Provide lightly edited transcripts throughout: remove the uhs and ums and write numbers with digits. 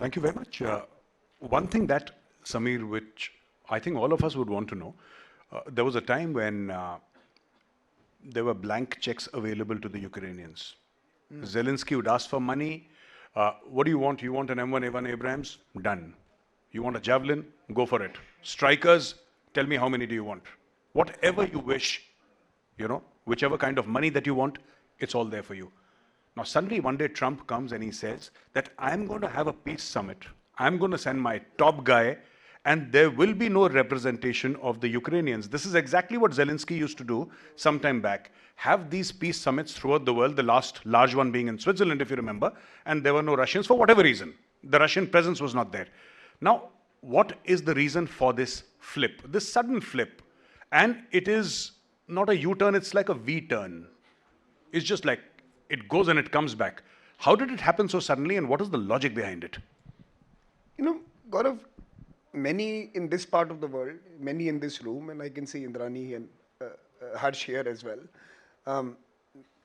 Thank you very much. One thing that, Samir, which I think all of us would want to know, there was a time when there were blank checks available to the Ukrainians. Zelensky would ask for money. What do you want? You want an M1A1 Abrams? Done. You want a Javelin? Go for it. Strikers? Tell me how many do you want? Whatever you wish, whichever kind of money that you want, it's all there for you. Now, suddenly one day Trump comes and he says that I'm going to have a peace summit. I'm going to send my top guy and there will be no representation of the Ukrainians. This is exactly what Zelensky used to do some time back. Have these peace summits throughout the world, the last large one being in Switzerland, if you remember, and there were no Russians for whatever reason. The Russian presence was not there. Now, what is the reason for this flip, this sudden flip? And it is not a U-turn, it's like a V-turn. It's just like it goes and it comes back. How did it happen so suddenly and what is the logic behind it? Gaurav, many in this part of the world, many in this room, and I can see Indrani and Harsh here as well,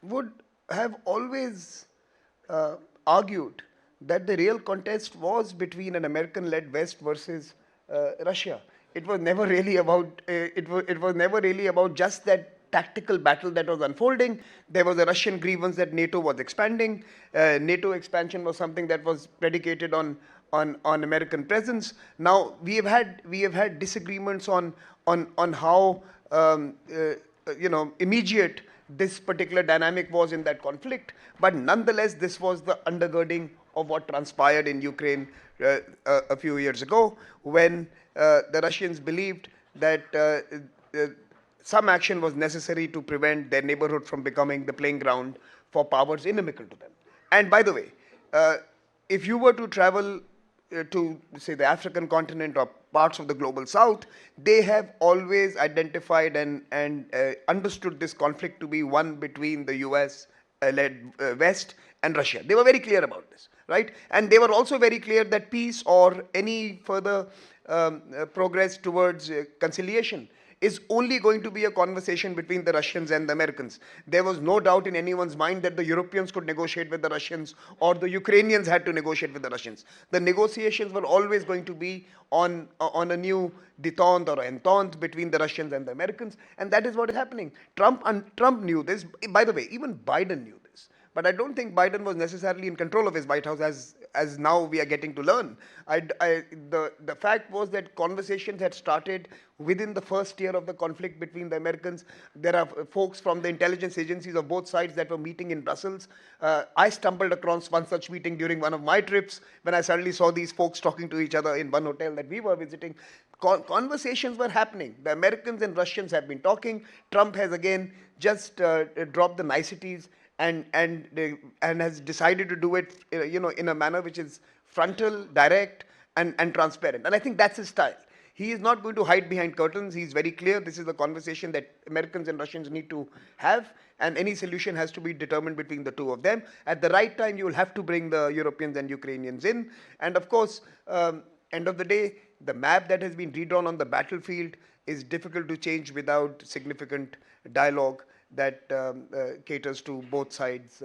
would have always argued that the real contest was between an American-led West versus Russia. It was never really about. It was never really about just that tactical battle that was unfolding. There was a Russian grievance that NATO was expanding. NATO expansion was something that was predicated on American presence. Now we have had disagreements on how immediate this particular dynamic was in that conflict, but nonetheless this was the undergirding of what transpired in Ukraine a few years ago, when the Russians believed that some action was necessary to prevent their neighborhood from becoming the playing ground for powers inimical to them. And by the way, if you were to travel to, say, the African continent or parts of the global south, they have always identified and understood this conflict to be one between the US-led West and Russia. They were very clear about this, right? And they were also very clear that peace or any further progress towards conciliation is only going to be a conversation between the Russians and the Americans. There was no doubt in anyone's mind that the Europeans could negotiate with the Russians or the Ukrainians had to negotiate with the Russians. The negotiations were always going to be on a new détente or entente between the Russians and the Americans, and that is what is happening. Trump knew this. By the way, even Biden knew this. But I don't think Biden was necessarily in control of his White House, as now we are getting to learn. The fact was that conversations had started within the first year of the conflict between the Americans. There are folks from the intelligence agencies of both sides that were meeting in Brussels. I stumbled across one such meeting during one of my trips when I suddenly saw these folks talking to each other in one hotel that we were visiting. Conversations were happening. The Americans and Russians have been talking. Trump has again just dropped the niceties and has decided to do it, in a manner which is frontal, direct, and transparent. And I think that's his style. He is not going to hide behind curtains. He's very clear. This is a conversation that Americans and Russians need to have, and any solution has to be determined between the two of them. At the right time, you will have to bring the Europeans and Ukrainians in. And of course, end of the day, the map that has been redrawn on the battlefield is difficult to change without significant dialogue that caters to both sides'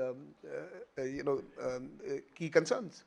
key concerns.